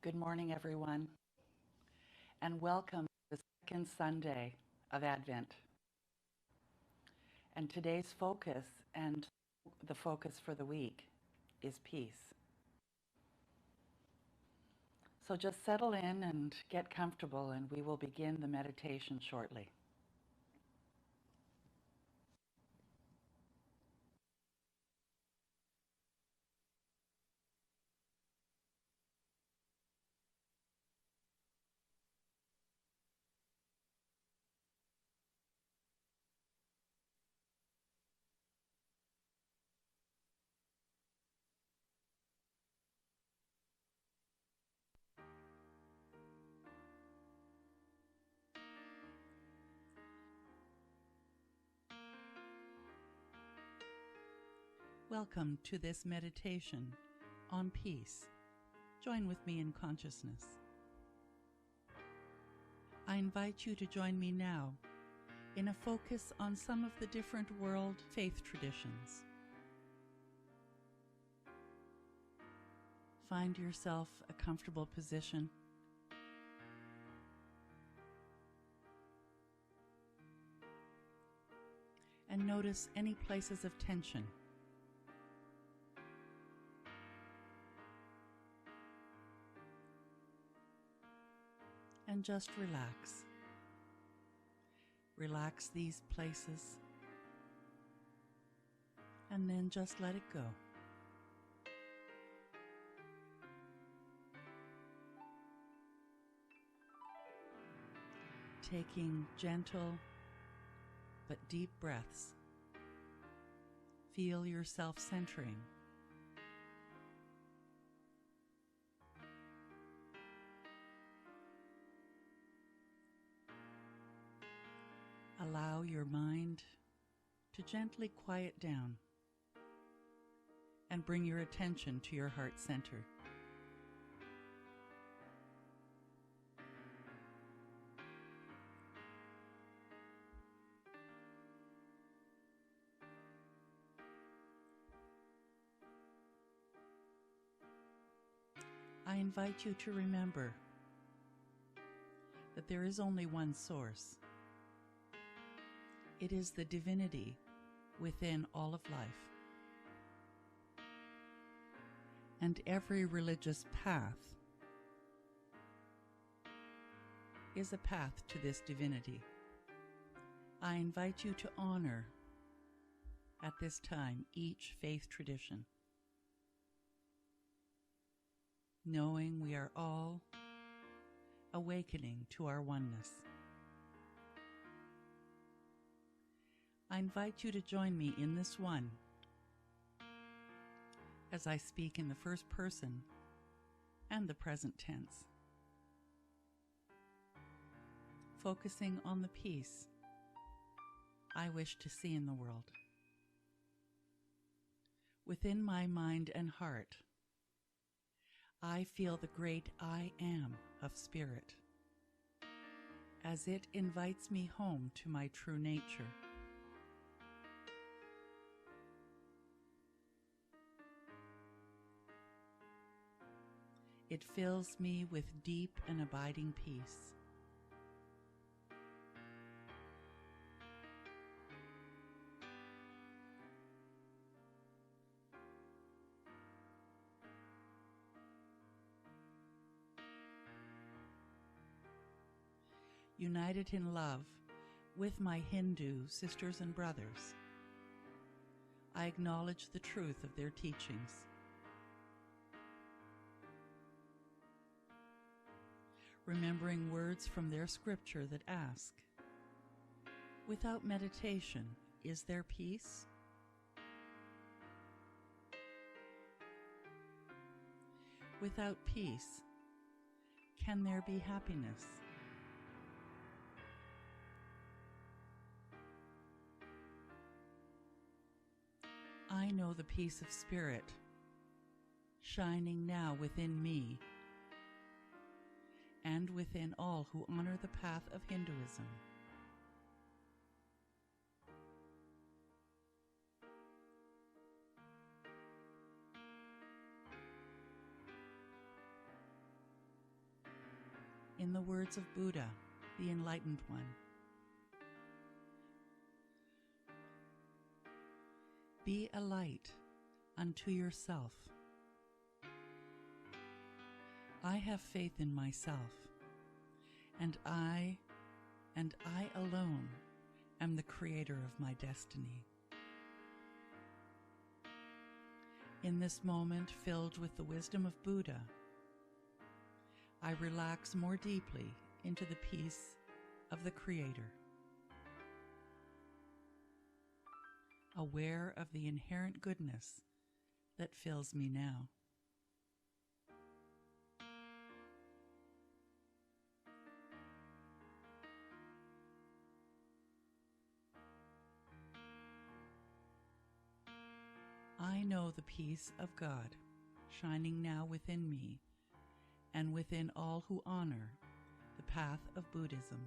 Good morning, everyone, and welcome to the second Sunday of Advent. And today's focus and the focus for the week is peace. So just settle in and get comfortable, and we will begin the meditation shortly. Welcome to this meditation on peace. Join with me in consciousness. I invite you to join me now in a focus on some of the different world faith traditions. Find yourself a comfortable position. And notice any places of tension. And just relax. Relax these places. And then just let it go. Taking gentle but deep breaths. Feel yourself centering. Allow your mind to gently quiet down and bring your attention to your heart center. I invite you to remember that there is only one source. It is the divinity within all of life. And every religious path is a path to this divinity. I invite you to honor at this time each faith tradition, knowing we are all awakening to our oneness. I invite you to join me in this one as I speak in the first person and the present tense, focusing on the peace I wish to see in the world. Within my mind and heart, I feel the great I am of spirit, as it invites me home to my true nature. It fills me with deep and abiding peace. United in love with my Hindu sisters and brothers, I acknowledge the truth of their teachings. Remembering words from their scripture that ask, without meditation, is there peace? Without peace, can there be happiness? I know the peace of spirit shining now within me and within all who honor the path of Hinduism. in the words of Buddha, the Enlightened One. Be a light unto yourself. I have faith in myself, and I alone am the creator of my destiny. In this moment filled with the wisdom of Buddha, I relax more deeply into the peace of the Creator, aware of the inherent goodness that fills me now. I know the peace of God shining now within me and within all who honor the path of Buddhism.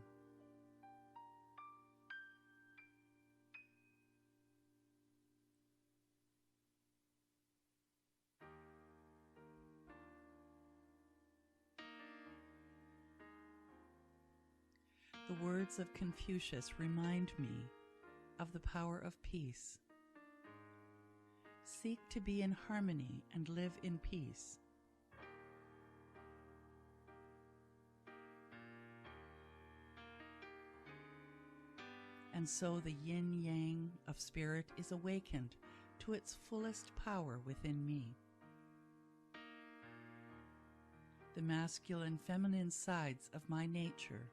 The words of Confucius remind me of the power of peace. Seek to be in harmony and live in peace. And so the yin-yang of spirit is awakened to its fullest power within me. The masculine and feminine sides of my nature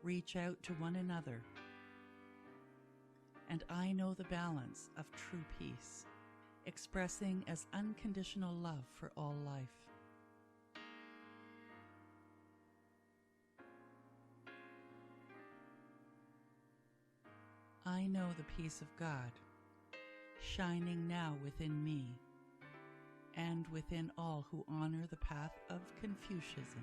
reach out to one another, and I know the balance of true peace, expressing as unconditional love for all life. I know the peace of God, shining now within me and within all who honor the path of Confucianism.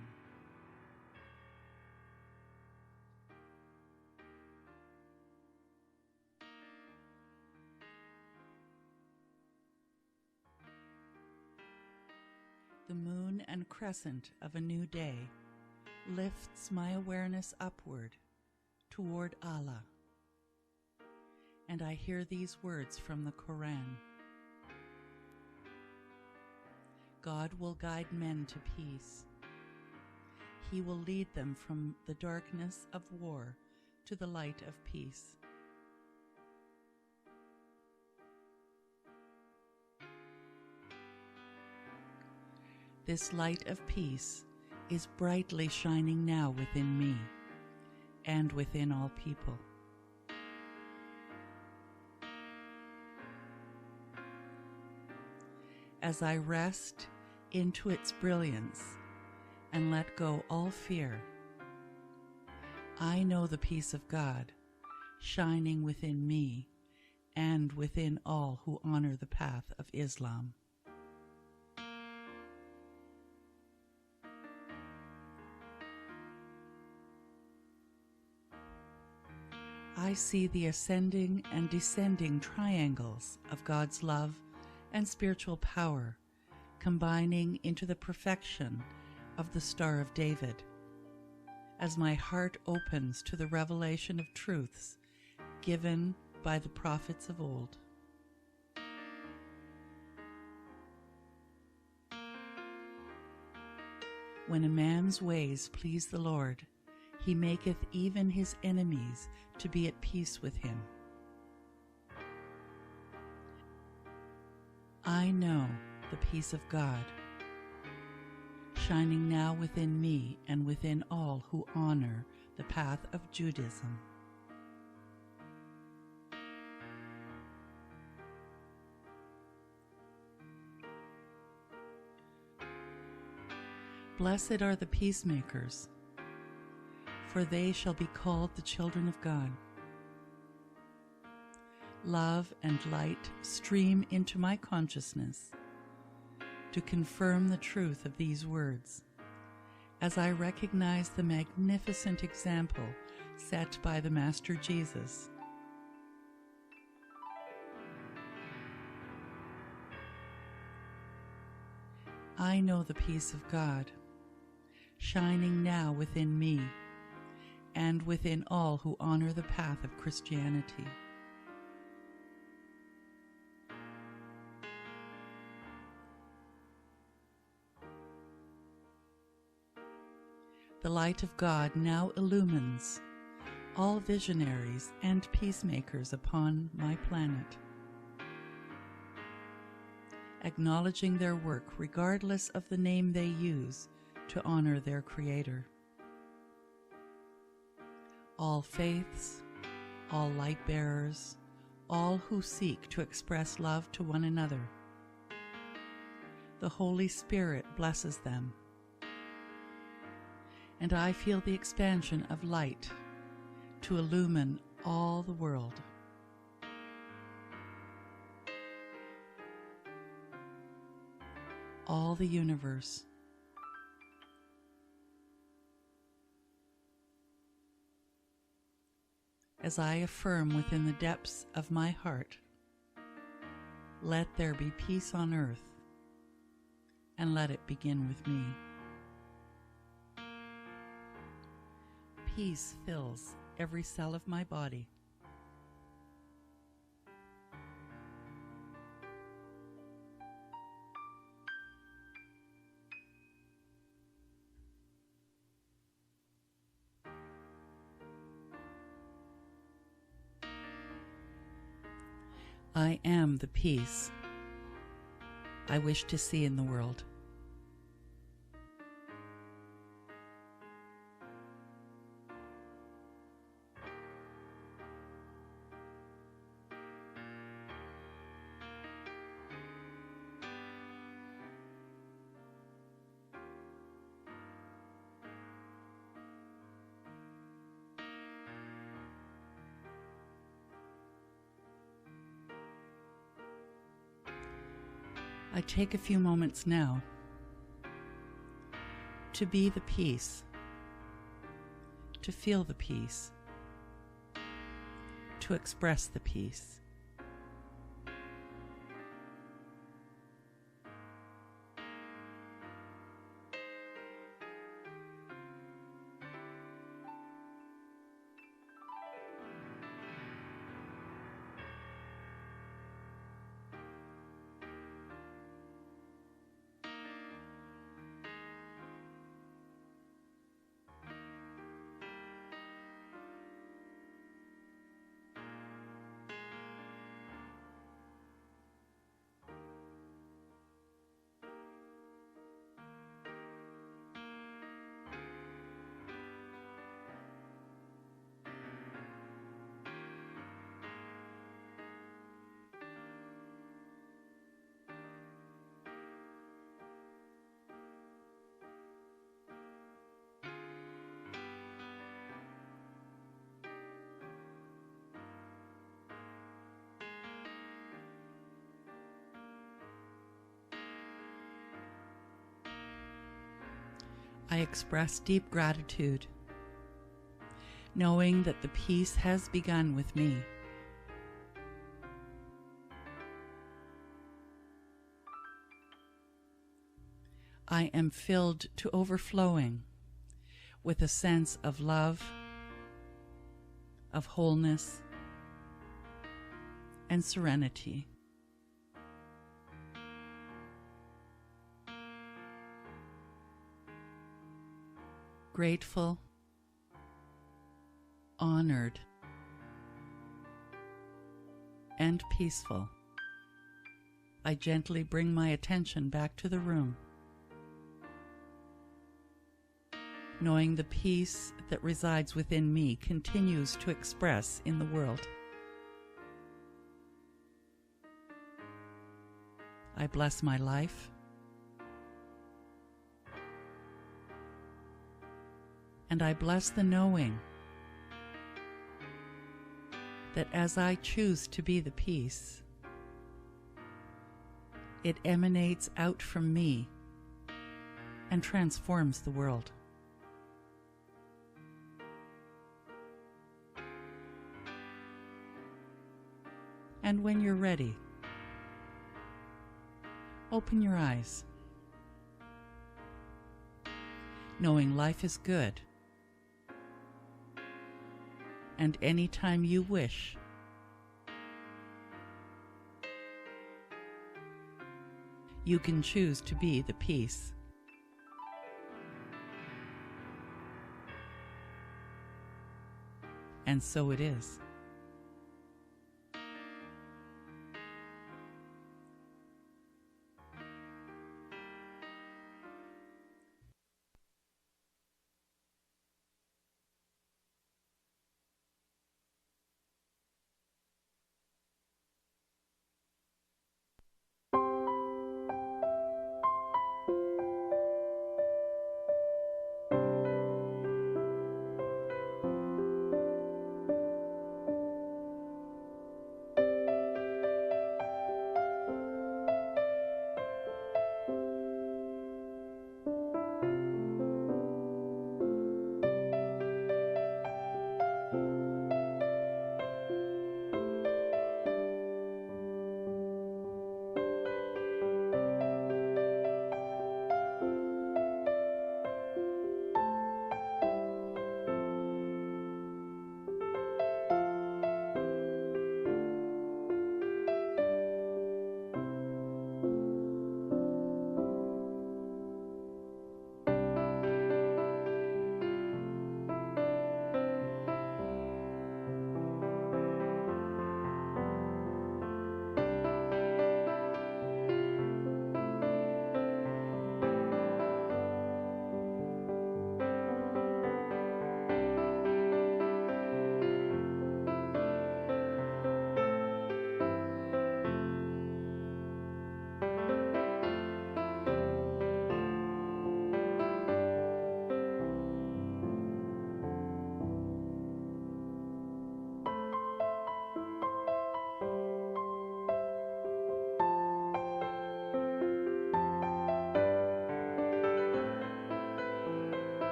The moon and crescent of a new day lifts my awareness upward toward Allah, and I hear these words from the Quran. God will guide men to peace. He will lead them from the darkness of war to the light of peace. This light of peace is brightly shining now within me and within all people. As I rest into its brilliance and let go all fear, I know the peace of God shining within me and within all who honor the path of Islam. I see the ascending and descending triangles of God's love and spiritual power combining into the perfection of the Star of David, as my heart opens to the revelation of truths given by the prophets of old. When a man's ways please the Lord, he maketh even his enemies to be at peace with him. I know the peace of God, shining now within me and within all who honor the path of Judaism. Blessed are the peacemakers, for they shall be called the children of God. Love and light stream into my consciousness to confirm the truth of these words, as I recognize the magnificent example set by the Master Jesus. I know the peace of God, shining now within me and within all who honor the path of Christianity. The light of God now illumines all visionaries and peacemakers upon my planet, acknowledging their work regardless of the name they use to honor their Creator. All faiths, all light bearers, all who seek to express love to one another. The Holy Spirit blesses them, and I feel the expansion of light to illumine all the world. All the universe. As I affirm within the depths of my heart, let there be peace on earth, and let it begin with me. Peace fills every cell of my body. I am the peace I wish to see in the world. I take a few moments now to be the peace, to feel the peace, to express the peace. I express deep gratitude, knowing that the peace has begun with me. I am filled to overflowing with a sense of love, of wholeness, and serenity. Grateful, honored, and peaceful, I gently bring my attention back to the room, knowing the peace that resides within me continues to express in the world. I bless my life, and I bless the knowing that as I choose to be the peace, it emanates out from me and transforms the world. And when you're ready, open your eyes. knowing life is good, and anytime you wish, you can choose to be the peace. And so it is.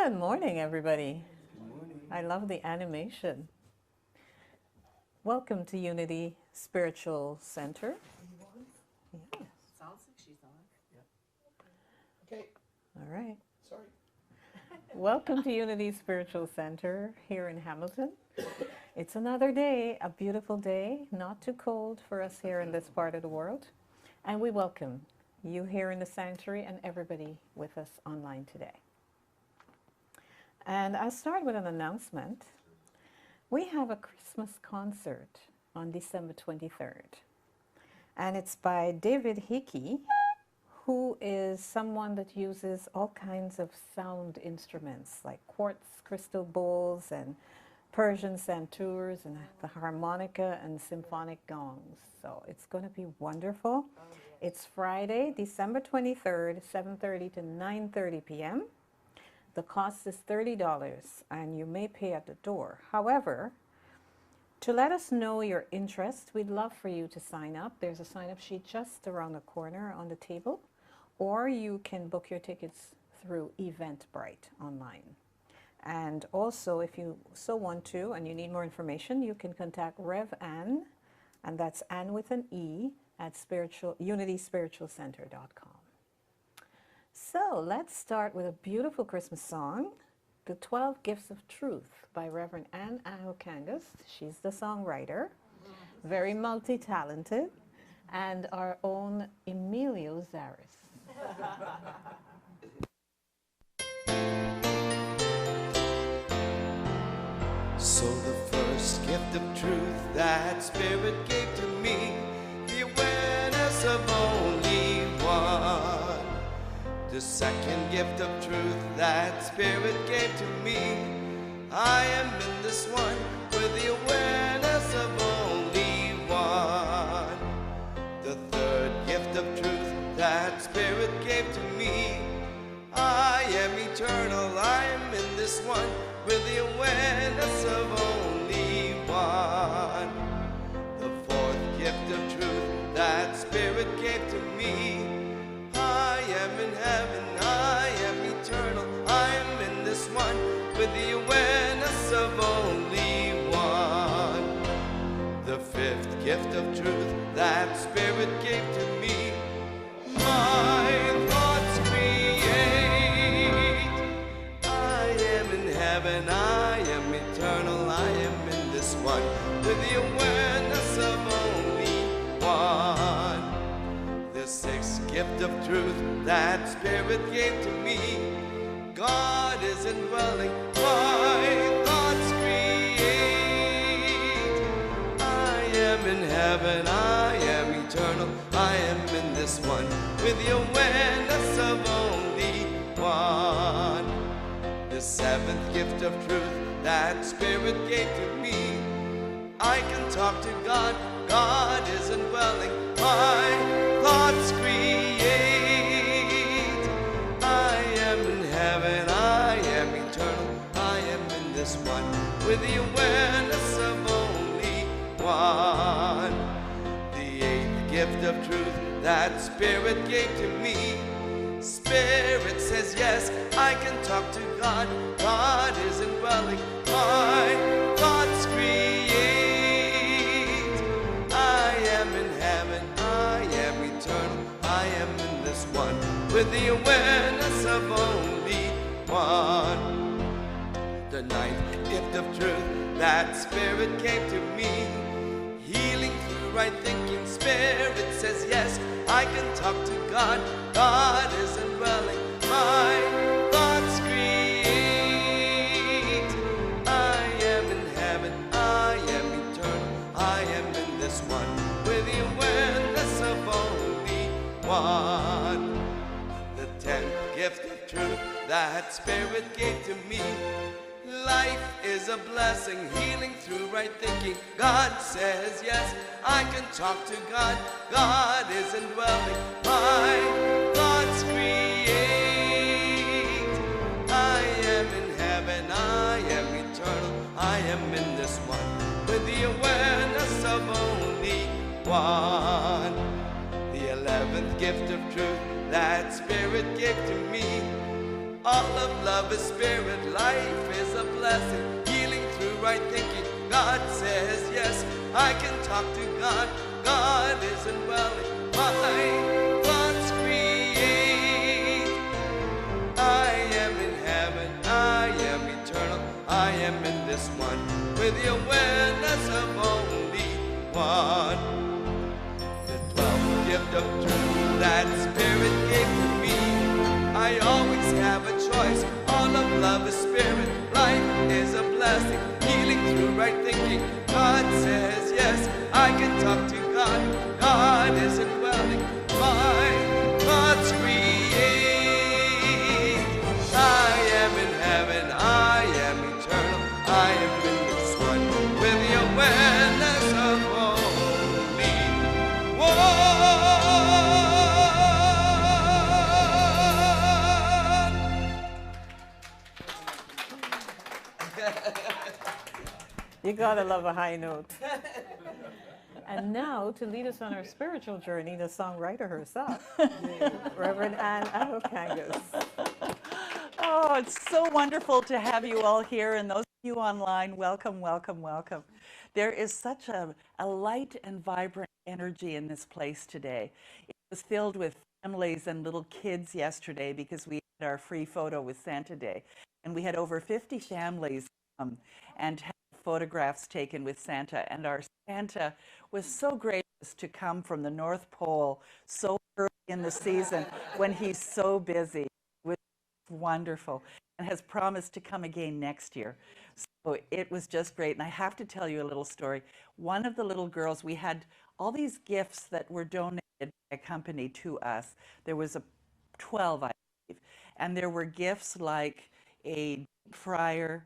Good morning, everybody. I love the animation. Welcome to Unity Spiritual Center. Yes. Sounds like she's on. Okay, All right. sorry. Welcome to Unity Spiritual Center here in Hamilton. It's another day, a beautiful day, not too cold for us here in this part of the world. And we welcome you here in the sanctuary and everybody with us online today. And I'll start with an announcement. We have a Christmas concert on December 23rd. And it's by David Hickey, who is someone that uses all kinds of sound instruments like quartz crystal bowls and Persian santoors and the harmonica and symphonic gongs. So it's going to be wonderful. It's Friday, December 23rd, 7:30 to 9:30 p.m. The cost is $30 and you may pay at the door. However, to let us know your interest, we'd love for you to sign up. There's a sign-up sheet just around the corner on the table, or you can book your tickets through Eventbrite online. And also, if you so want to and you need more information, you can contact Rev Ann, and that's Ann with an E, at unityspiritualcenter.com. So let's start with a beautiful Christmas song, The 12 Gifts of Truth by Reverend Ann Ahokangas. She's the songwriter, very multi-talented, and our own Emilio Zaris. So the first gift of truth that Spirit gave to me, the awareness of only one. The second gift of truth that Spirit gave to me, I am in this one with the awareness of only one. The third gift of truth that Spirit gave to me, I am eternal, I am in this one with the awareness of only one. The fourth gift of truth that Spirit gave to me, I am in heaven, I am eternal, I am in this one with the awareness of only one. The fifth gift of truth that Spirit gave to me, my thoughts create. I am in heaven, I am eternal, I am in this one with the awareness of only one. The sixth gift of truth that Spirit gave to me, God is indwelling, my thoughts create. I am in heaven, I am eternal, I am in this one with the awareness of only one. The seventh gift of truth that Spirit gave to me, I can talk to God, God is indwelling, my thoughts create. I am in heaven, I am eternal, I am in this one with the awareness of only one. The eighth gift of truth that Spirit gave to me, Spirit says yes, I can talk to God, God is indwelling, my thoughts create. I am in heaven, I am eternal, I am in this one with the awareness of only one. The ninth gift of truth that Spirit gave to me, healing through right thinking, Spirit says yes, I can talk to God, God is indwelling, my thoughts create. I am in heaven, I am eternal, I am in this one with the awareness of only one. The 10th gift of truth that Spirit gave to me, life is a blessing, healing through right thinking, God says yes, I can talk to God, God is indwelling, my thoughts create. I am in heaven, I am eternal, I am in this one with the awareness of only one. The 11th gift of truth that Spirit gave to me, All of love is spirit, life is a blessing. Healing through right thinking, God says yes. I can talk to God, God is indwelling. My thoughts create. I am in heaven, I am eternal, I am in this one, with the awareness of only one. The 12th gift of truth that Spirit gave to me. I always have a choice. All of love is spirit, life is a blessing. Healing through right thinking, God says yes. I can talk to God, God is indwelling. My thoughts create. I am in heaven, I am eternal, I am in this one, with the awareness of only one. You gotta love a high note. And now, to lead us on our spiritual journey, the songwriter herself, Reverend Anne Abokangas. Oh, it's so wonderful to have you all here, and those of you online, welcome, welcome, welcome. There is such a light and vibrant energy in this place today. It was filled with families and little kids yesterday because we had our free photo with Santa Day, and we had over 50 families come and have photographs taken with Santa, and our Santa was so gracious to come from the North Pole so early in the season when he's so busy. It was wonderful, and has promised to come again next year. So it was just great. And I have to tell you a little story. One of the little girls, we had all these gifts that were donated by a company to us. There was 12, I believe, and there were gifts like a deep fryer,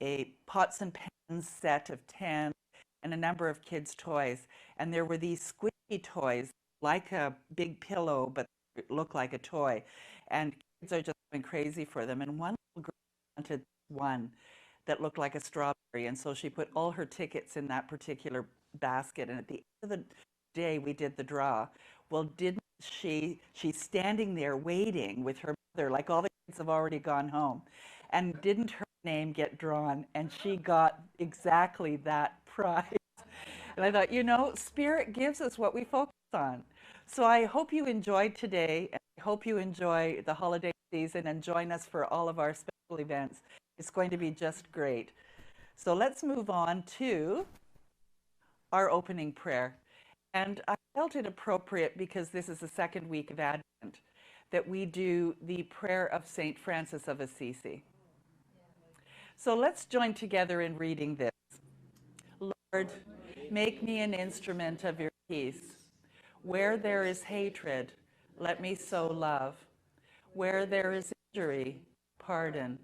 a pots and pans set of 10, and a number of kids' toys. And there were these squishy toys, like a big pillow, but it looked like a toy. And kids are just going crazy for them. And one little girl wanted one that looked like a strawberry. And so she put all her tickets in that particular basket. And at the end of the day, we did the draw. Well, didn't she's standing there waiting with her mother, like all the kids have already gone home. And didn't her name get drawn? And she got exactly that prize. And I thought, you know, Spirit gives us what we focus on. So I hope you enjoyed today, and I hope you enjoy the holiday season and join us for all of our special events. It's going to be just great. So let's move on to our opening prayer. And I felt it appropriate, because this is the second week of Advent, that we do the prayer of St. Francis of Assisi. So let's join together in reading this. Lord, make me an instrument of your peace. Where there is hatred, let me sow love. Where there is injury, pardon.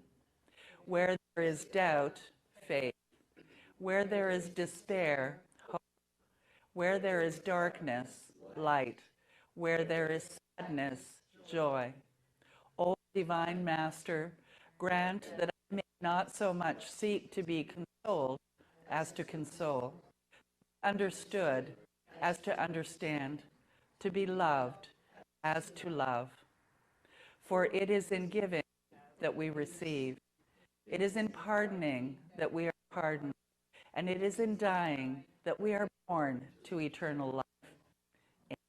Where there is doubt, faith. Where there is despair, hope. Where there is darkness, light. Where there is sadness, joy. O divine Master, grant that I may not so much seek to be consoled as to console, understood as to understand, to be loved as to love. For it is in giving that we receive. It is in pardoning that we are pardoned. And it is in dying that we are born to eternal life.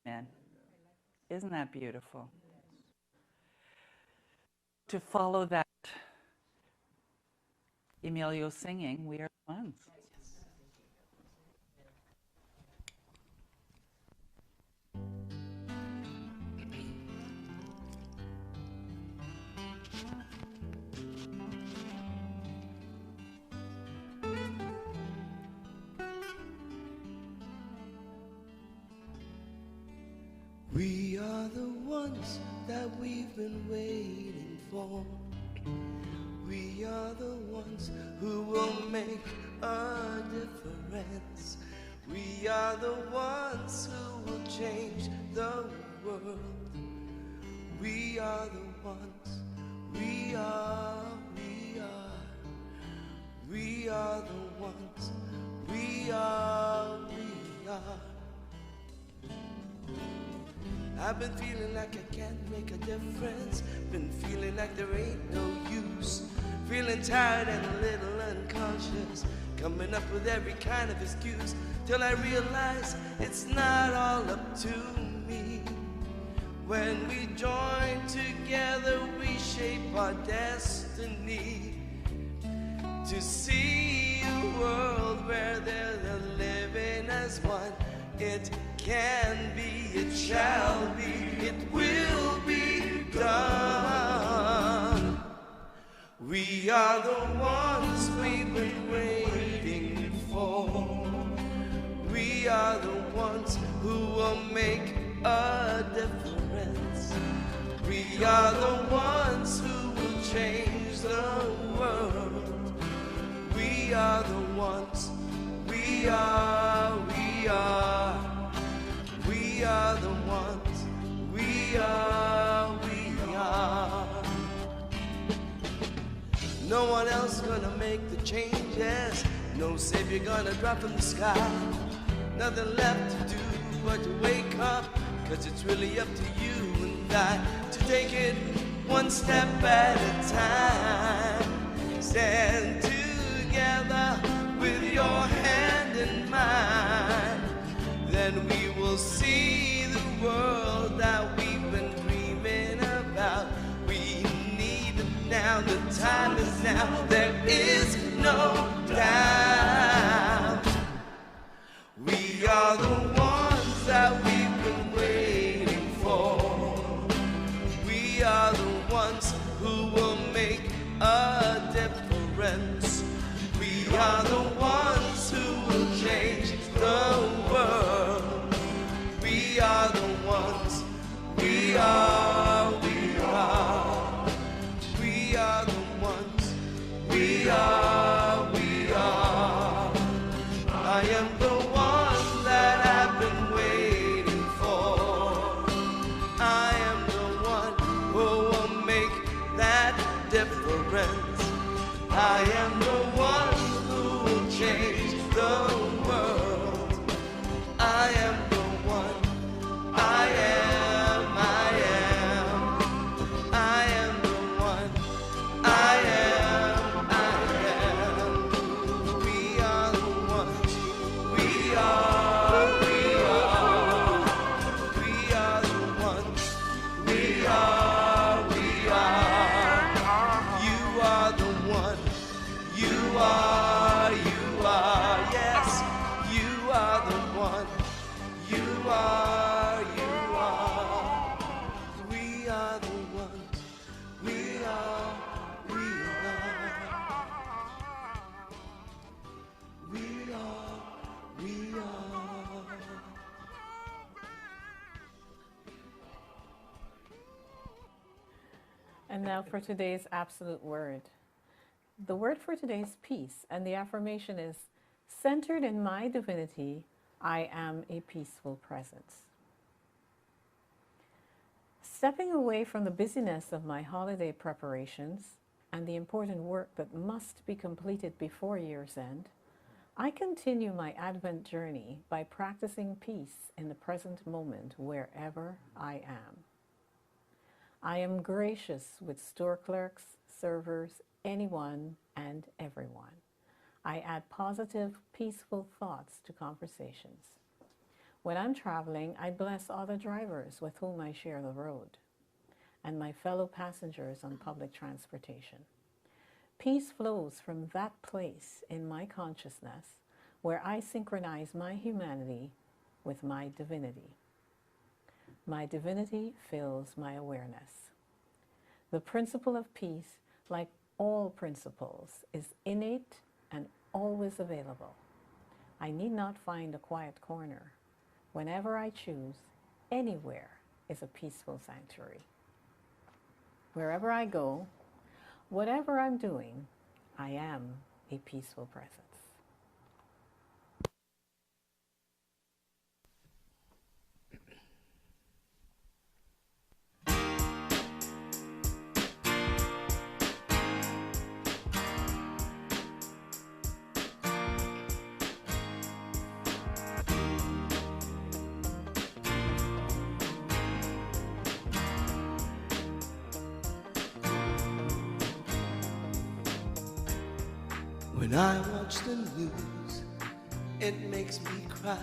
Amen. Isn't that beautiful? To follow that Emilio singing, we are ones. We are the ones that we've been waiting for. We are the ones who will make a difference. We are the ones who will change the world. We are the ones. We are the ones. We are. I've been feeling like I can't make a difference. Been feeling like there ain't no use. Feeling tired and a little unconscious. Coming up with every kind of excuse. Till I realize it's not all up to me. When we join together, we shape our destiny. To see a world where they're living as one. It can be, it shall be, it will be done. We are the ones we've been waiting for. We are the ones who will make a difference. We are the ones who will change the world. We are the ones, we are the ones, we are. No one else gonna make the changes. No savior gonna drop from the sky. Nothing left to do but to wake up. 'Cause it's really up to you and I to take it one step at a time. Stand together with your hand in mine. Then we will see the world that we've been dreaming about. We need it now, the time is now. There is no doubt. We are the ones that we've been waiting for. We are the ones who will make a difference. We are the ones who will change the world. We are the ones, we are, we are. We are the ones, we are, we are. I am the one that I've been waiting for. I am the one who will make that difference. I am the one who will change the world. I am the one. I am, I am. I am the one. I am, I am. We are the ones. We are, we are. We are the ones. We are, we are. You are the one. You are, yes, you are the one. You are, we are the ones. We are, we are. We are, we are. And now for today's absolute word. The word for today is peace, and the affirmation is, centered in my divinity, I am a peaceful presence. Stepping away from the busyness of my holiday preparations and the important work that must be completed before year's end, I continue my Advent journey by practicing peace in the present moment wherever I am. I am gracious with store clerks, servers, anyone and everyone. I add positive, peaceful thoughts to conversations. When I'm traveling, I bless other drivers with whom I share the road and my fellow passengers on public transportation. Peace flows from that place in my consciousness where I synchronize my humanity with my divinity. My divinity fills my awareness. The principle of peace, like all principles, is innate and always available. I need not find a quiet corner. Whenever I choose, anywhere is a peaceful sanctuary. Wherever I go, whatever I'm doing, I am a peaceful presence. When I watch the news, it makes me cry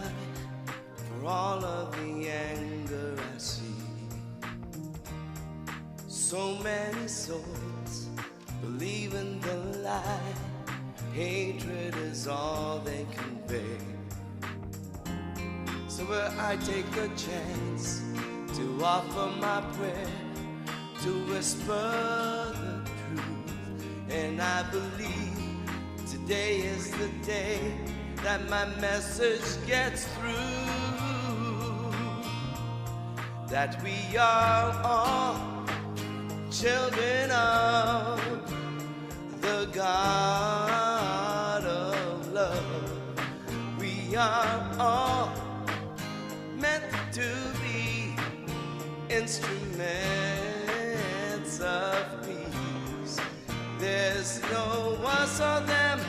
for all of the anger I see. So many souls believe in the lie. Hatred is all they convey. So where I take a chance to offer my prayer, to whisper the truth, and I believe today is the day that my message gets through, that we are all children of the God of love. We are all meant to be instruments of peace. There's no us or them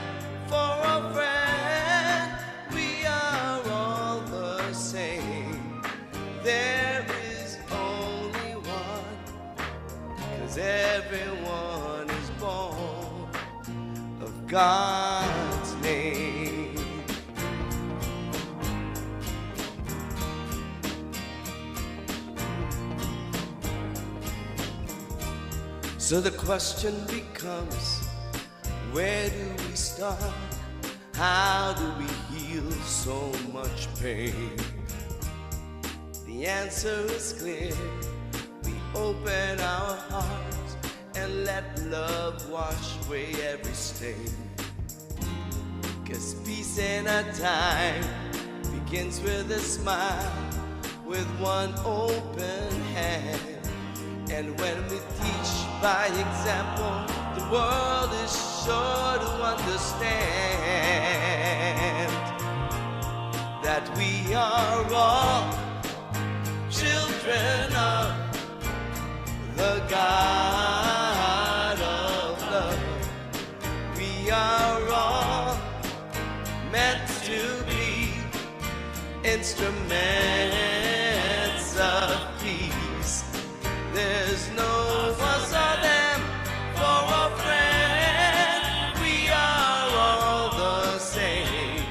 for a friend. We are all the same. There is only one, 'cause everyone is born of God's name. So the question becomes, where do we start? How do we heal so much pain? The answer is clear. We open our hearts and let love wash away every stain. 'Cause peace in a time begins with a smile, with one open hand. And when we teach by example, the world is sure to understand that we are all children of the God of love. We are all meant to be instruments of peace. There's no us or them for a friend. We are all the same.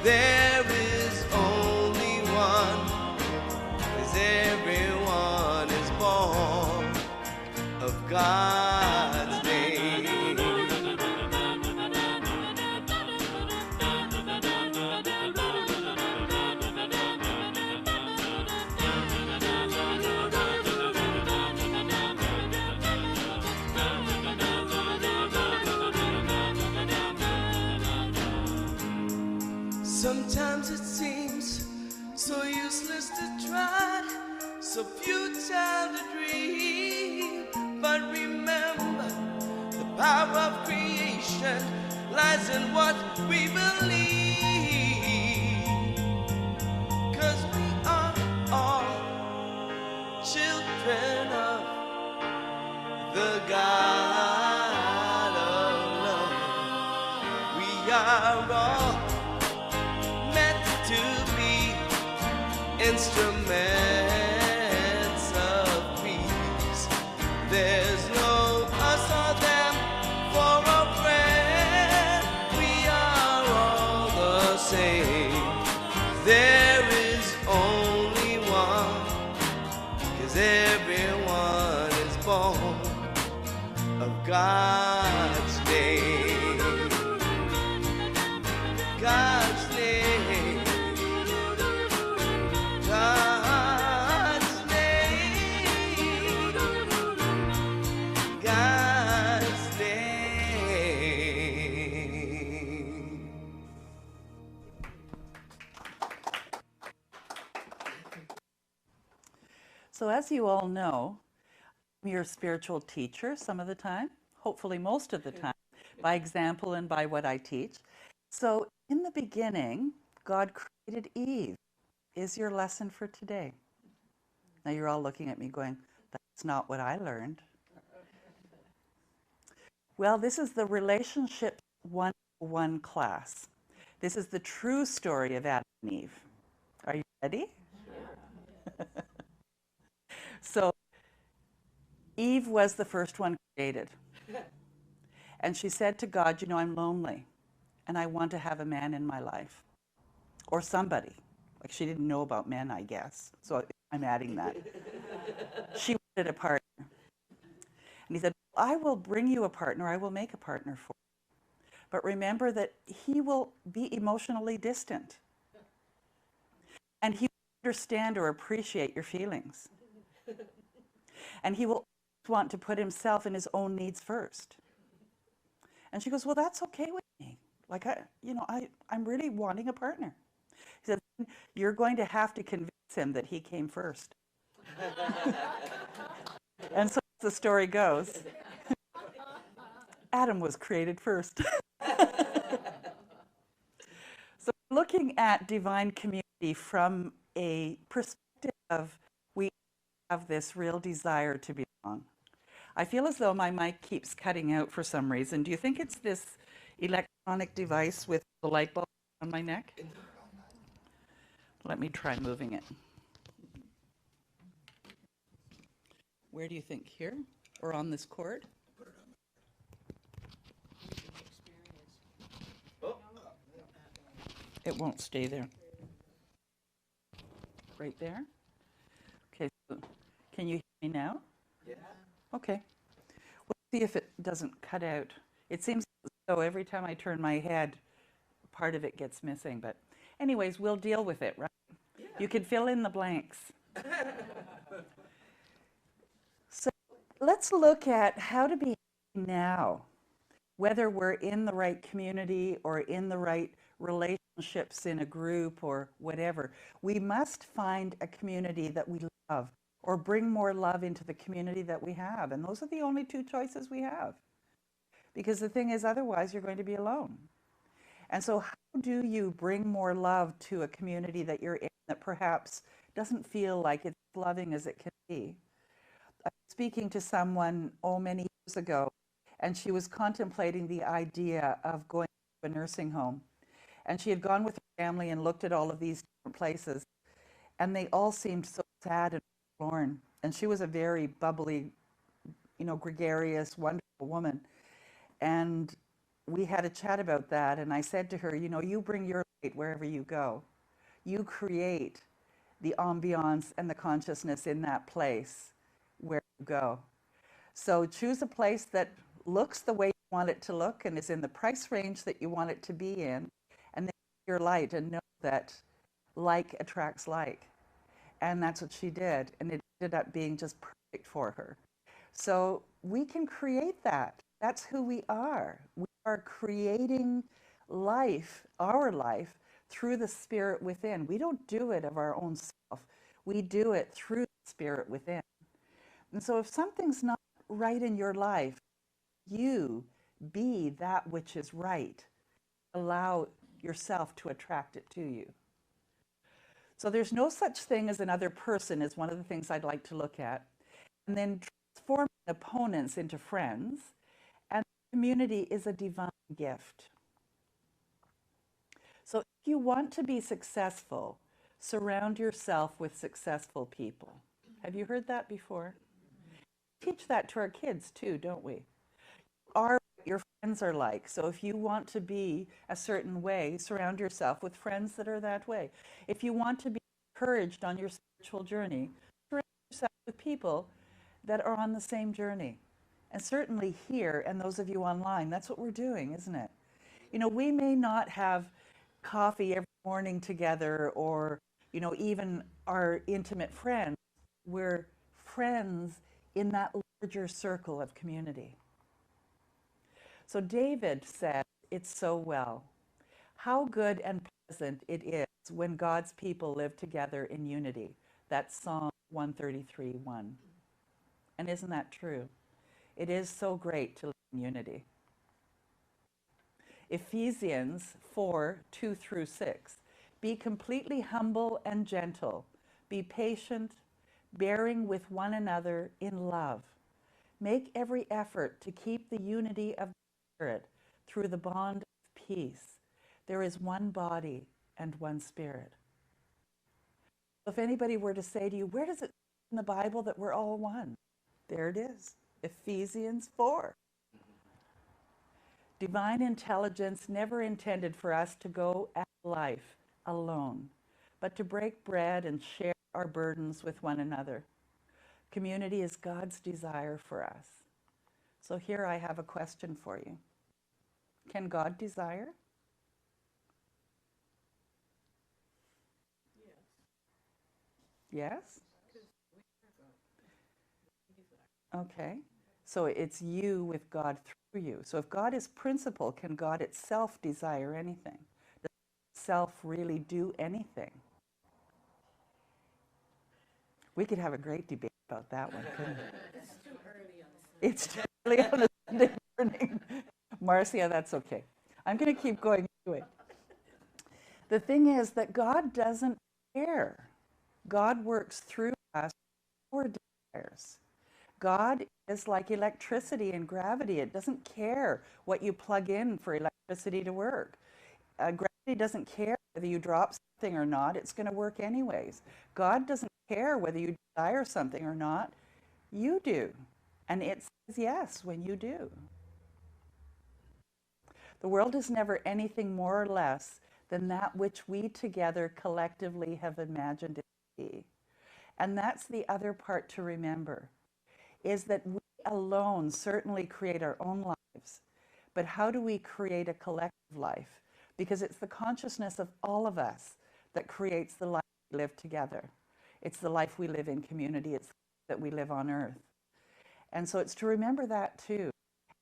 There is only one, 'cause everyone is born of God's name. Sometimes it seems so useless to try, so futile to dream. But remember, the power of creation lies in what we believe. 'Cause we are all children of the God of love. We are all to be instruments of peace. There's no us or them for a friend. We are all the same. There is only one, 'cause everyone is born of God's name. God's name. God's name. God's name. So as you all know, I'm your spiritual teacher some of the time, hopefully most of the time, by example and by what I teach. So in the beginning, God created Eve, is your lesson for today. Now you're all looking at me going, that's not what I learned. Well, this is the Relationship 101 class. This is the true story of Adam and Eve. Are you ready? Yeah. So Eve was the first one created. And she said to God, you know, I'm lonely. and I want to have a man in my life. Or somebody. Like, she didn't know about men, I guess. So I'm adding that. She wanted a partner. And he said, I will bring you a partner. I will make a partner for you. But remember that he will be emotionally distant. And he will understand or appreciate your feelings. And he will want to put himself and his own needs first. And she goes, well, that's okay with me. Like, I'm really wanting a partner. He said, you're going to have to convince him that he came first. And so as the story goes, Adam was created first. So looking at divine community from a perspective of we have this real desire to belong. I feel as though my mic keeps cutting out for some reason. Do you think it's this electronic device with the light bulb on my neck? Let me try moving it. Where do you think? Here? Or on this cord? It won't stay there. Right there? Okay, so can you hear me now? Yeah. Okay. We'll see if it doesn't cut out. It seems as though every time I turn my head, part of it gets missing. But anyways, we'll deal with it, right? Yeah. You can fill in the blanks. So let's look at how to be now, whether we're in the right community or in the right relationships in a group or whatever. We must find a community that we love or bring more love into the community that we have. And those are the only two choices we have. Because the thing is, otherwise you're going to be alone. And so how do you bring more love to a community that you're in that perhaps doesn't feel like it's loving as it can be? I was speaking to someone, many years ago, and she was contemplating the idea of going to a nursing home. And she had gone with her family and looked at all of these different places, and they all seemed so sad and forlorn. And she was a very bubbly, gregarious, wonderful woman. And we had a chat about that, and I said to her, you bring your light wherever you go. You create the ambiance and the consciousness in that place where you go. So choose a place that looks the way you want it to look and is in the price range that you want it to be in, and then your light and know that like attracts like. And that's what she did, and it ended up being just perfect for her. So we can create that. That's who we are. We are creating life, our life, through the spirit within. We don't do it of our own self. We do it through the spirit within. And so if something's not right in your life, you be that which is right. Allow yourself to attract it to you. So there's no such thing as another person is one of the things I'd like to look at. And then transforming opponents into friends. And community is a divine gift. So if you want to be successful, surround yourself with successful people. Have you heard that before? Teach that to our kids too, don't we? Are what your friends are like. So if you want to be a certain way, surround yourself with friends that are that way. If you want to be encouraged on your spiritual journey, surround yourself with people that are on the same journey. And certainly here, and those of you online, that's what we're doing, isn't it? We may not have coffee every morning together or, even our intimate friends. We're friends in that larger circle of community. So David said it so well. How good and pleasant it is when God's people live together in unity. That's Psalm 133:1. And isn't that true? It is so great to live in unity. Ephesians 4:2-6. Be completely humble and gentle. Be patient, bearing with one another in love. Make every effort to keep the unity of the Spirit through the bond of peace. There is one body and one Spirit. If anybody were to say to you, where does it say in the Bible that we're all one? There it is, Ephesians 4. Divine intelligence never intended for us to go at life alone, but to break bread and share our burdens with one another. Community is God's desire for us. So here I have a question for you. Can God desire? Yes? Okay. So it's you with God through you. So if God is principle, can God itself desire anything? Does itself really do anything? We could have a great debate about that one, couldn't we? It's too early on a Sunday morning. Marcia, that's okay. I'm going to keep going anyway. The thing is that God doesn't care. God works through us for desires. God is like electricity and gravity. It doesn't care what you plug in for electricity to work. Gravity doesn't care whether you drop something or not. It's going to work anyways. God doesn't care whether you desire something or not. You do. And it says yes when you do. The world is never anything more or less than that which we together collectively have imagined it to be. And that's the other part to remember, is that we alone certainly create our own lives, but how do we create a collective life? Because it's the consciousness of all of us that creates the life we live together. It's the life we live in community. It's that we live on earth. And so it's to remember that too.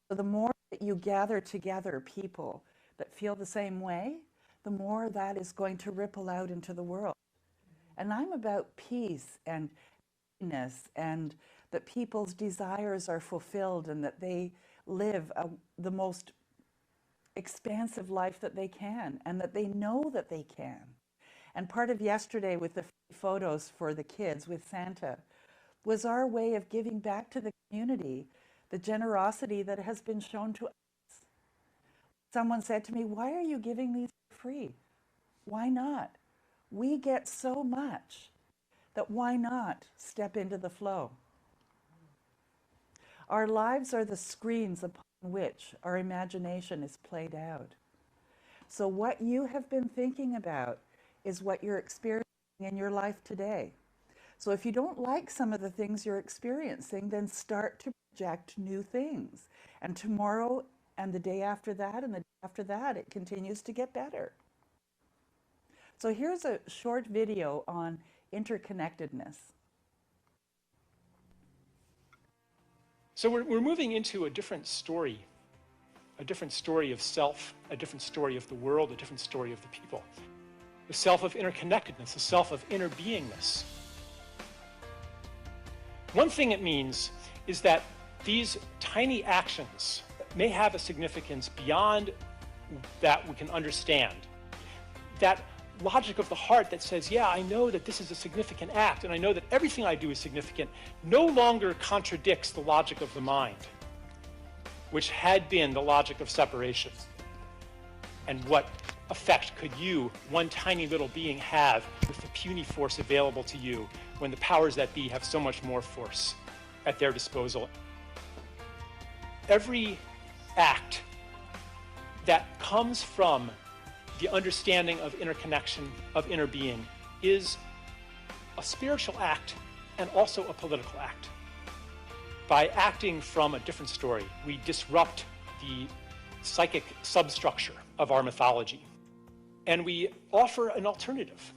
So the more that you gather together people that feel the same way, the more that is going to ripple out into the world. And I'm about peace and happiness, and that people's desires are fulfilled and that they live the most expansive life that they can, and that they know that they can. And part of yesterday with the photos for the kids with Santa was our way of giving back to the community the generosity that has been shown to us. Someone said to me, "Why are you giving these for free?" Why not? We get so much that why not step into the flow? Our lives are the screens upon which our imagination is played out. So what you have been thinking about is what you're experiencing in your life today. So if you don't like some of the things you're experiencing, then start to project new things. And tomorrow and the day after that and the day after that, it continues to get better. So here's a short video on interconnectedness. So we're moving into a different story of self, a different story of the world, a different story of the people. The self of interconnectedness, the self of inner beingness. One thing it means is that these tiny actions may have a significance beyond that we can understand. That logic of the heart that says, yeah, I know that this is a significant act, and I know that everything I do is significant, no longer contradicts the logic of the mind, which had been the logic of separation. And what effect could you, one tiny little being, have with the puny force available to you when the powers that be have so much more force at their disposal? Every act that comes from the understanding of interconnection, of inner being, is a spiritual act and also a political act. By acting from a different story, we disrupt the psychic substructure of our mythology, and we offer an alternative.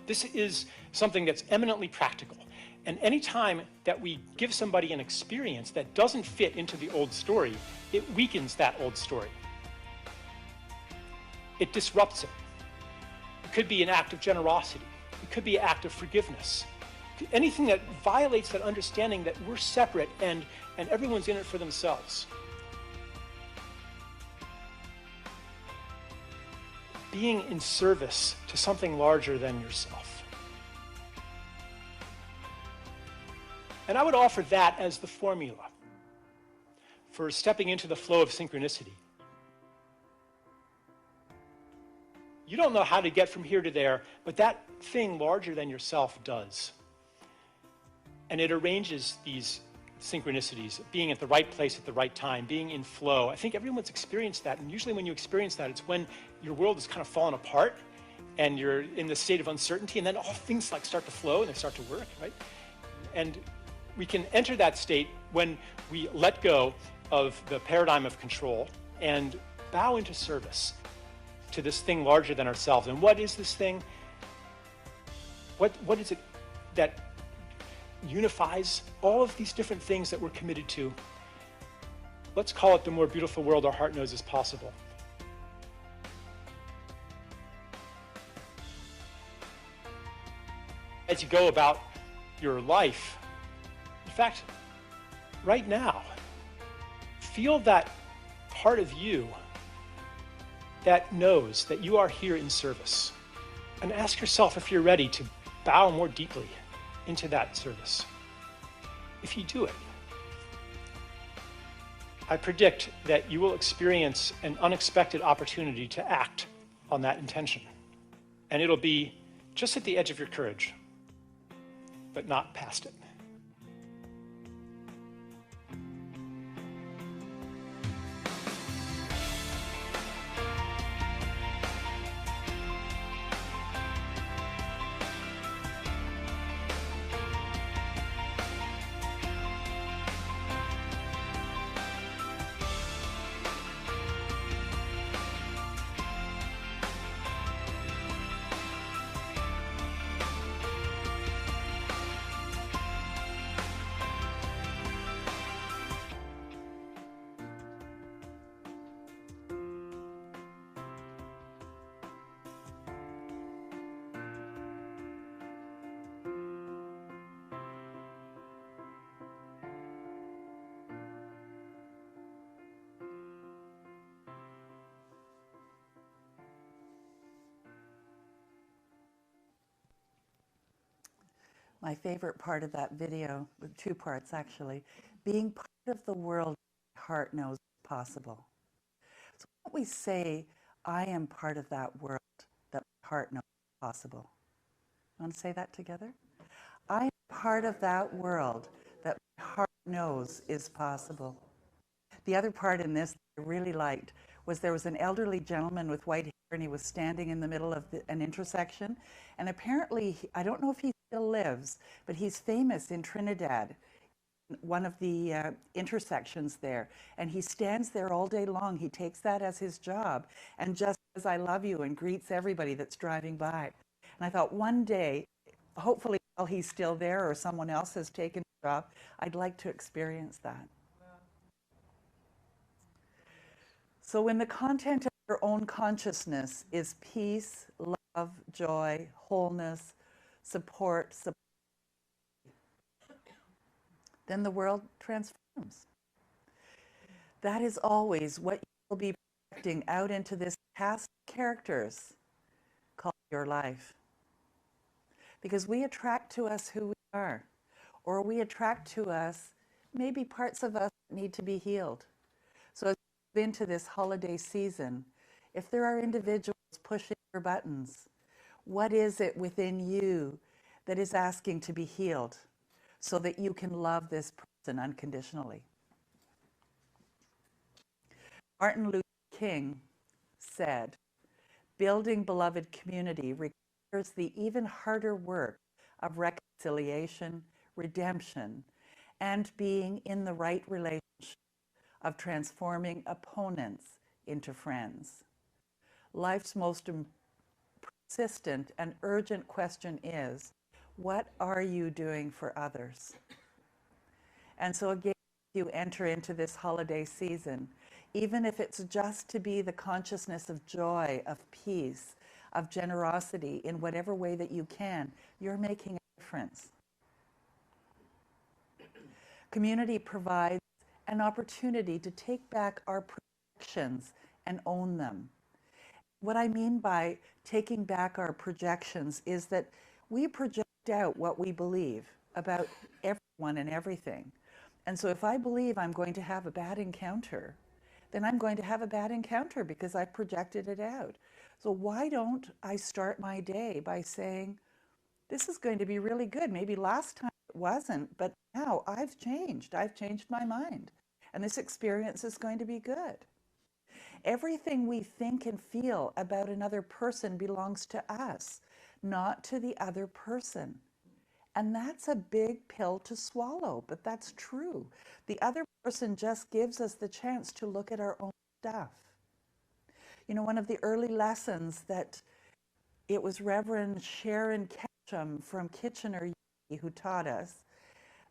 This is something that's eminently practical, and any time that we give somebody an experience that doesn't fit into the old story, it weakens that old story. It disrupts it. It could be an act of generosity. It could be an act of forgiveness. Anything that violates that understanding that we're separate and everyone's in it for themselves. Being in service to something larger than yourself. And I would offer that as the formula for stepping into the flow of synchronicity. You don't know how to get from here to there, but that thing larger than yourself does. And it arranges these synchronicities, being at the right place at the right time, being in flow. I think everyone's experienced that. And usually when you experience that, it's when your world is kind of falling apart and you're in the state of uncertainty, and then all things like start to flow and they start to work, right? And we can enter that state when we let go of the paradigm of control and bow into service to this thing larger than ourselves. And what is this thing? What is it that unifies all of these different things that we're committed to? Let's call it the more beautiful world our heart knows is possible. As you go about your life, in fact, right now, feel that part of you that knows that you are here in service. And ask yourself if you're ready to bow more deeply into that service. If you do it, I predict that you will experience an unexpected opportunity to act on that intention. And it'll be just at the edge of your courage, but not past it. My favorite part of that video, with two parts actually, being part of the world my heart knows is possible. So when we say, I am part of that world that my heart knows is possible. Want to say that together? I am part of that world that my heart knows is possible. The other part in this that I really liked was there was an elderly gentleman with white hair, and he was standing in the middle of an intersection. And apparently, I don't know if he still lives, but he's famous in Trinidad, one of the intersections there. And he stands there all day long. He takes that as his job and just says, I love you, and greets everybody that's driving by. And I thought one day, hopefully while he's still there or someone else has taken the job, I'd like to experience that. So when the content of your own consciousness is peace, love, joy, wholeness, support, then the world transforms. That is always what you will be projecting out into this cast of characters called your life. Because we attract to us who we are, or we attract to us maybe parts of us that need to be healed. So as we move into this holiday season, if there are individuals pushing your buttons, what is it within you that is asking to be healed so that you can love this person unconditionally? Martin Luther King said, building beloved community requires the even harder work of reconciliation, redemption, and being in the right relationship, of transforming opponents into friends. Life's most persistent and urgent question is, what are you doing for others? And so again, you enter into this holiday season, even if it's just to be the consciousness of joy, of peace, of generosity in whatever way that you can, you're making a difference. Community provides an opportunity to take back our projections and own them. What I mean by taking back our projections is that we project out what we believe about everyone and everything. And so if I believe I'm going to have a bad encounter, then I'm going to have a bad encounter because I've projected it out. So why don't I start my day by saying, this is going to be really good. Maybe last time wasn't, but now I've changed. I've changed my mind. And this experience is going to be good. Everything we think and feel about another person belongs to us, not to the other person. And that's a big pill to swallow, but that's true. The other person just gives us the chance to look at our own stuff. You know, one of the early lessons that it was Reverend Sharon Ketchum from Kitchener who taught us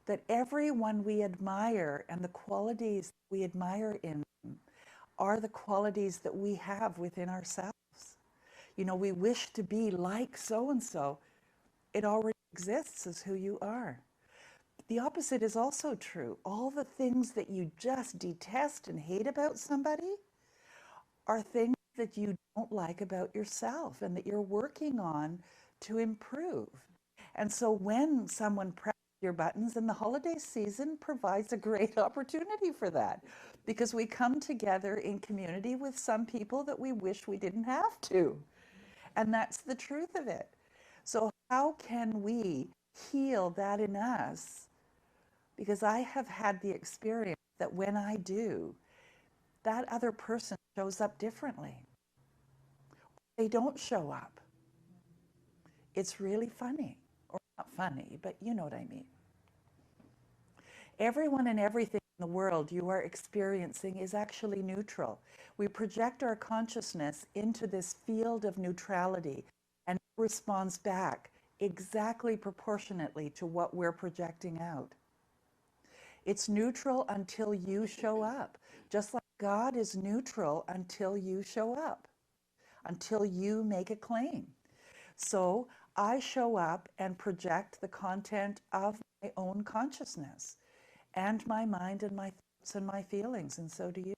that everyone we admire and the qualities we admire in them are the qualities that we have within ourselves. You know, we wish to be like so-and-so. It already exists as who you are. The opposite is also true. All the things that you just detest and hate about somebody are things that you don't like about yourself and that you're working on to improve. And so when someone presses your buttons, and the holiday season provides a great opportunity for that, because we come together in community with some people that we wish we didn't have to. And that's the truth of it. So how can we heal that in us? Because I have had the experience that when I do, that other person shows up differently. They don't show up. It's really funny. Or not funny, but you know what I mean. Everyone and everything in the world you are experiencing is actually neutral. We project our consciousness into this field of neutrality, and it responds back exactly proportionately to what we're projecting out. It's neutral until you show up, just like God is neutral until you show up, until you make a claim. So I show up and project the content of my own consciousness and my mind and my thoughts and my feelings, and so do you.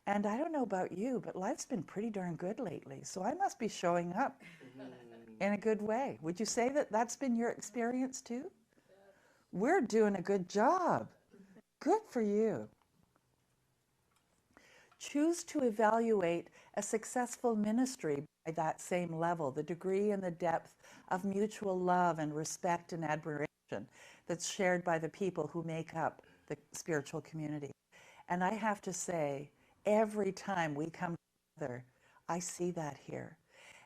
And I don't know about you, but life's been pretty darn good lately, so I must be showing up in a good way. Would you say that that's been your experience too? We're doing a good job. Good for you. Choose to evaluate a successful ministry by that same level, the degree and the depth of mutual love and respect and admiration that's shared by the people who make up the spiritual community. And I have to say, every time we come together, I see that here.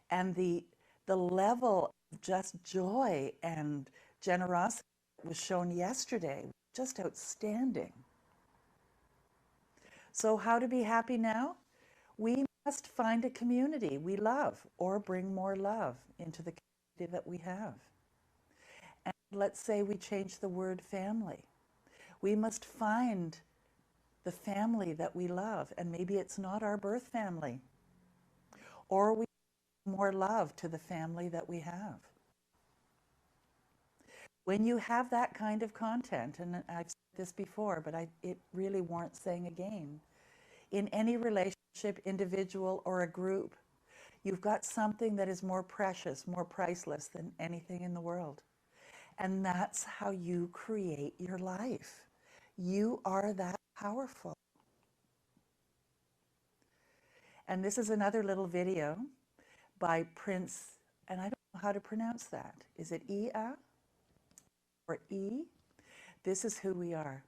And the level of just joy and generosity that was shown yesterday, just outstanding. So how to be happy now? We must find a community we love or bring more love into the community that we have. And let's say we change the word family. We must find the family that we love, and maybe it's not our birth family. Or we bring more love to the family that we have. When you have that kind of content, and I've said this before, but it really warrants saying again, in any relationship, individual or a group, you've got something that is more precious, more priceless than anything in the world. And that's how you create your life. You are that powerful. And this is another little video by Prince, and I don't know how to pronounce that. Is it Ea or E? This is who we are.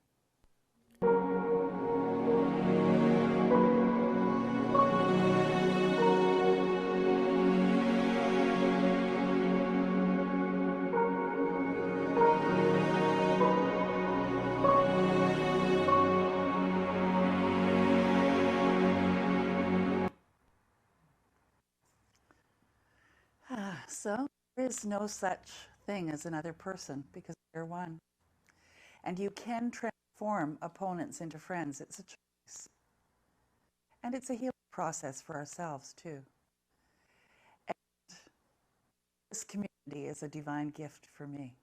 So there is no such thing as another person because we're one. And you can transform opponents into friends. It's a choice. And it's a healing process for ourselves too. And this community is a divine gift for me.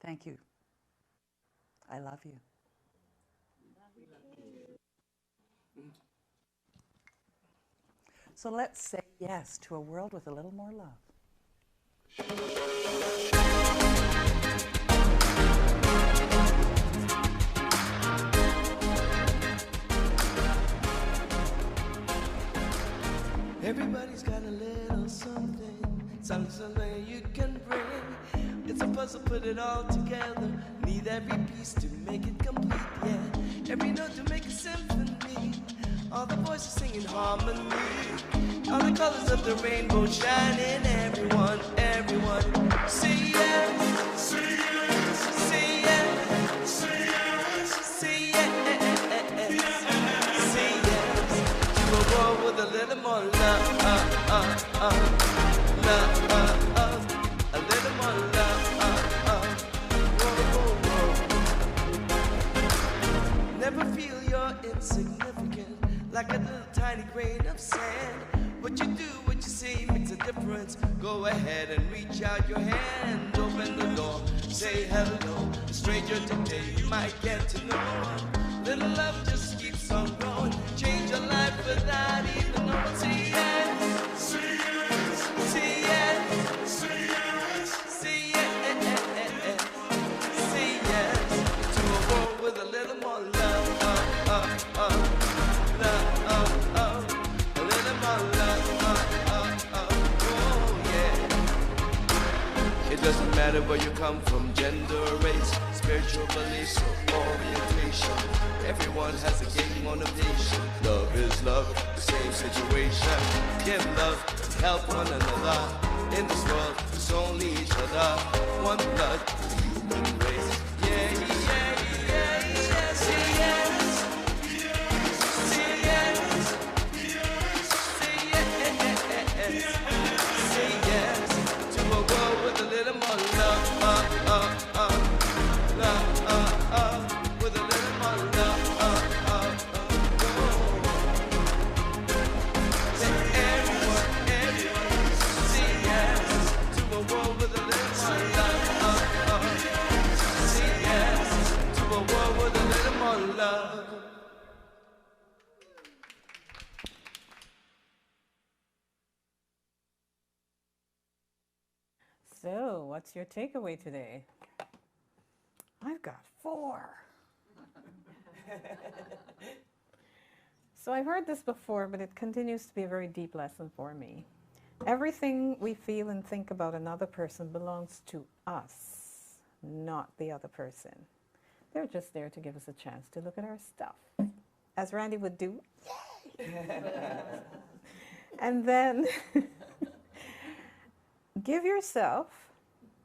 Thank you. I love you. So let's say yes to a world with a little more love. Everybody's got a little something, something you can bring. It's It's a puzzle, put it all together. Need every piece to make it complete, yeah. Every note to make a symphony. All the voices singing harmony. All the colors of the rainbow shining. Everyone, everyone, say yes. Say yes. Say yes. Say yes. Say yes. Say yes. To a world with a little more love. Love. A little more love. Whoa, whoa, whoa. Never feel you're insignificant, like a little tiny grain of sand. What you do, what you say makes a difference. Go ahead and reach out your hand. Open the door, say hello. A stranger today you might get to know. Little love just keeps on growing. Change your life without even knowing. Say yes. Say yes. Say yes. Say yes. Say yes. Say yes. To a world with a little more love. A little more love. Oh yeah. It doesn't matter where you come from, gender, race, spiritual beliefs, or orientation. Everyone has a game motivation. Love is love, the same situation. Give love, help one another. In this world, it's only each other. One blood, human race. Yeah, yeah, yeah, yeah. Say yes. Say yes. Say yes. Say yes. To a world with a little more love. With a little more love. Everyone, say yes. To a world with a little more love. Say yes. To a world with a little more love. So, what's your takeaway today? I've got 4. So I've heard this before, but it continues to be a very deep lesson for me. Everything we feel and think about another person belongs to us, not the other person. They're just there to give us a chance to look at our stuff. As Randy would do, yay! And then give yourself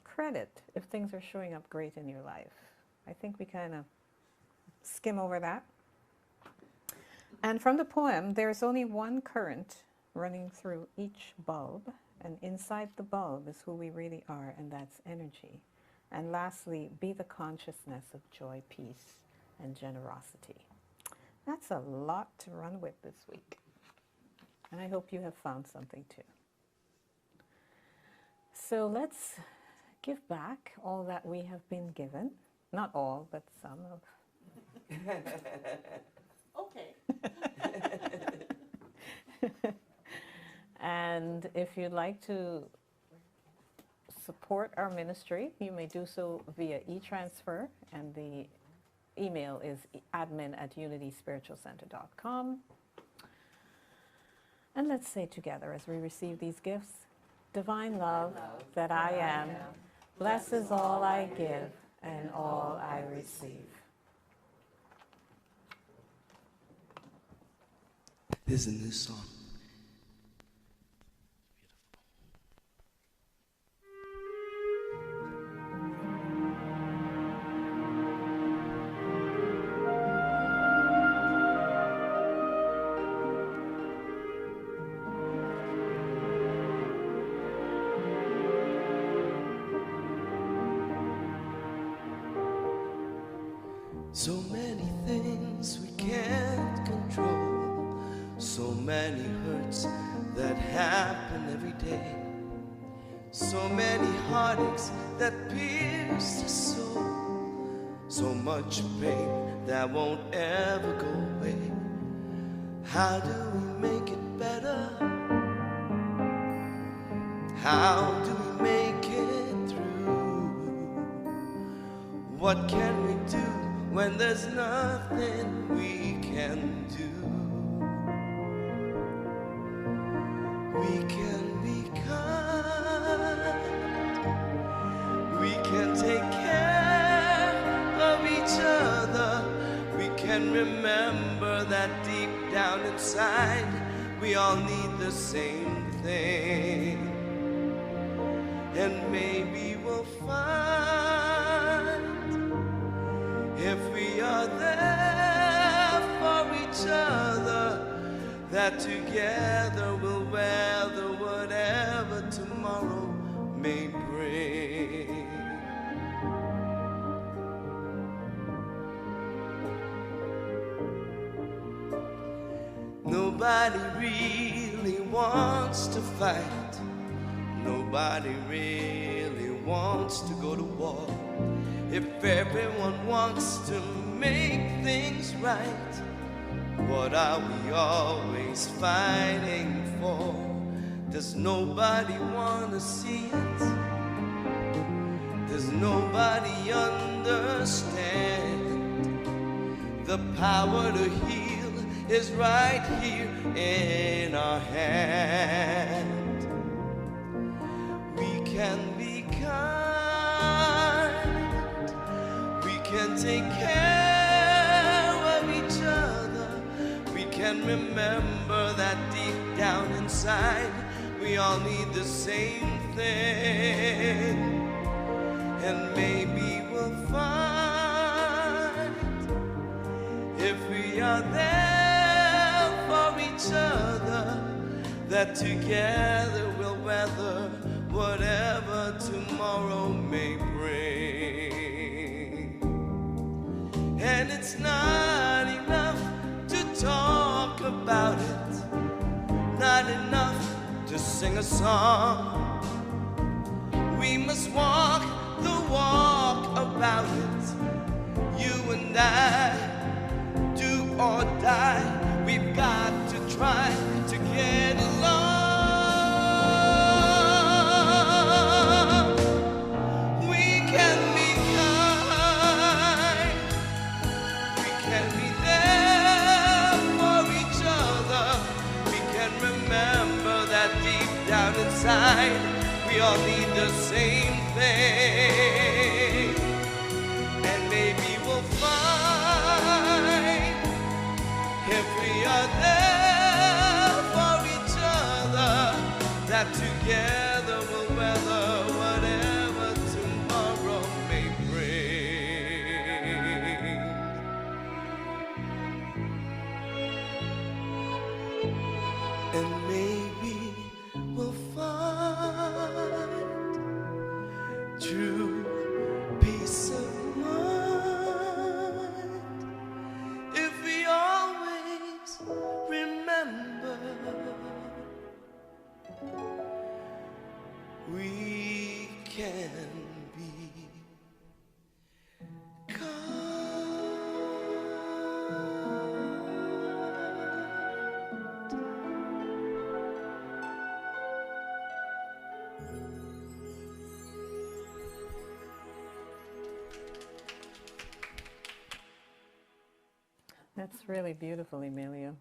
credit if things are showing up great in your life. I think we kind of skim over that. And from the poem, there's only one current running through each bulb, and inside the bulb is who we really are, and that's energy. And lastly, be the consciousness of joy, peace, and generosity. That's a lot to run with this week. And I hope you have found something too. So let's give back all that we have been given. Not all, but some of. Okay. And if you'd like to support our ministry, you may do so via e-transfer, and the email is admin@unityspiritualcenter.com. And let's say together as we receive these gifts, divine love that I am, blesses all I give and all I receive. Here's a new song. So many things we can't control, so many hurts that happen every day, so many heartaches that pierce the soul, so much pain that won't ever go away. How do we make it better? How do we make it through? What can we do when there's nothing we can do? We can be kind, we inside, we all need the same thing. And maybe we'll find, if we are there for each other, that together we'll weather whatever tomorrow may bring. Nobody really wants to fight. Nobody really wants to go to war. If everyone wants to make things right, what are we always fighting for? Does nobody want to see it? Does nobody understand? The power to heal is right here in our hand. We can be kind, we can take care of each other, we can remember that deep down inside we all need the same thing. And maybe we'll find, if we are there for each other, that together we'll weather whatever tomorrow may bring. And it's not enough to talk about it, not enough to sing a song. We must walk the walk about it, you and I, do or die. We've got to try to get along. We can be kind, we can be there for each other, we can remember that deep down inside we all need the same thing. And maybe we'll find, if we are there for each other, that together we'll weather whatever tomorrow may bring. And maybe we'll find true peace of mind if we always remember we can be That's really beautiful, Emilio.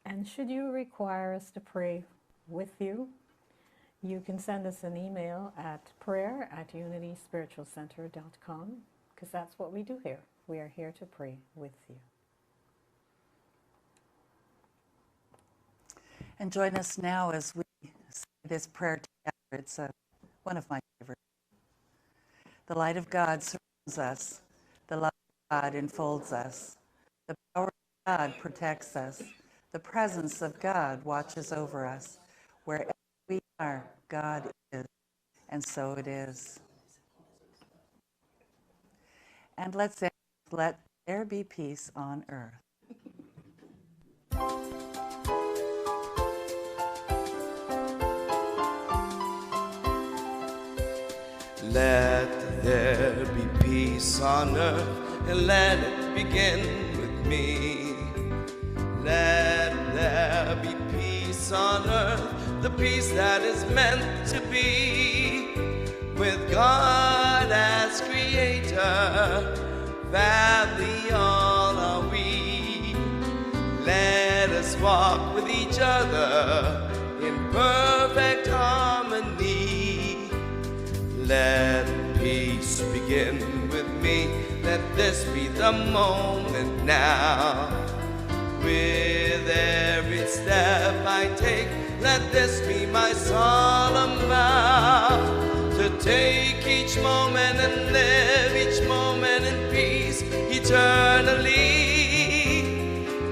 And should you require us to pray with you, you can send us an email at prayer@unityspiritualcenter.com, because that's what we do here. We are here to pray with you. And join us now as we say this prayer together. It's one of my favorites. The light of God surrounds us. The love of God enfolds us. The power of God protects us. The presence of God watches over us. Wherever we are, God is, and so it is. And let's end, let there be peace on earth. Let there be peace on earth, and let it begin with me. Let there be peace on earth, the peace that is meant to be, with God as creator, family all are we. Let us walk with each other in perfect harmony. Let peace begin with me. Let this be the moment now. With every step I take, let this be my solemn vow, to take each moment and live each moment in peace eternally.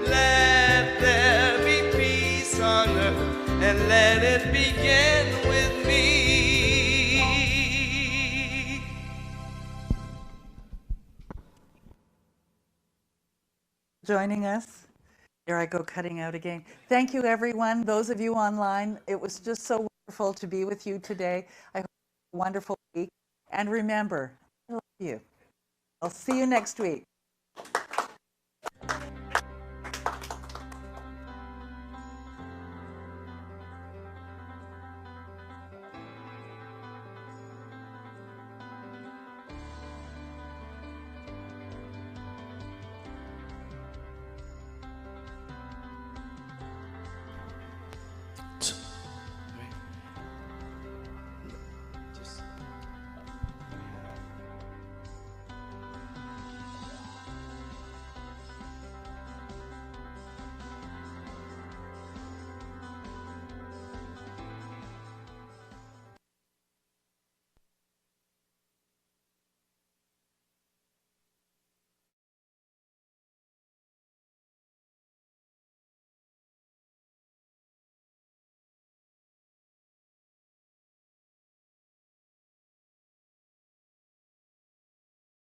Let there be peace on earth, and let it begin with me. Joining us. Here I go cutting out again. Thank you, everyone. Those of you online, it was just so wonderful to be with you today. I hope you have a wonderful week. And remember, I love you. I'll see you next week.